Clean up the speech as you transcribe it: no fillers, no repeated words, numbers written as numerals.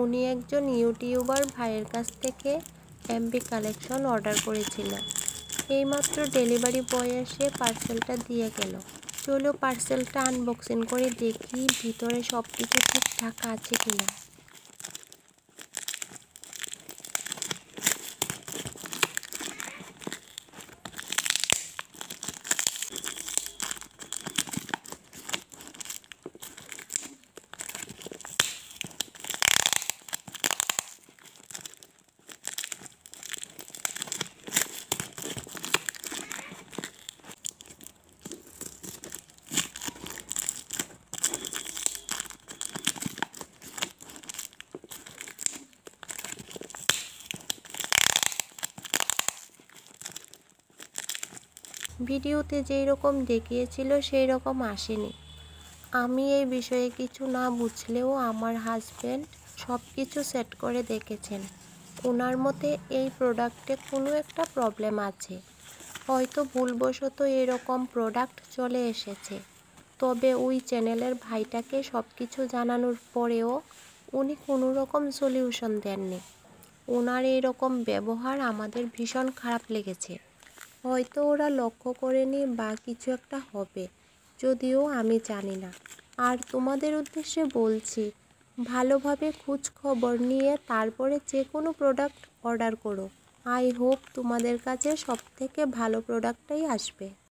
উনি একজন ইউটিউবার ভাইয়ের কাছ থেকে এমবি কালেকশন অর্ডার করেছিল। এইমাত্র ডেলিভারি বয় এসে পার্সেলটা দিয়ে গেল। চলো পার্সেলটা আনবক্সিং করে দেখি ভিতরে সব কিছু ঠিকঠাক আছে কিনা। ভিডিওতে যেই রকম দেখিয়েছিল সেই রকম আসেনি। আমি এই বিষয়ে কিছু না বুঝলেও আমার হাজব্যান্ড সব কিছু সেট করে দেখেছেন। ওনার মতে এই প্রোডাক্টে কোনো একটা প্রবলেম আছে, হয়তো ভুলবশত এরকম প্রোডাক্ট চলে এসেছে। তবে ওই চ্যানেলের ভাইটাকে সব কিছু জানানোর পরেও উনি কোনো রকম সলিউশন দেননি। ওনার এইরকম ব্যবহার আমাদের ভীষণ খারাপ লেগেছে। হয়তো ওরা লক্ষ্য করেনি বা কিছু একটা হবে, যদিও আমি জানি না। আর তোমাদের উদ্দেশ্যে বলছি, ভালোভাবে খোঁজ খবর নিয়ে তারপরে যে কোনো প্রোডাক্ট অর্ডার করো। আই হোপ তোমাদের কাছে সবথেকে ভালো প্রোডাক্টটাই আসবে।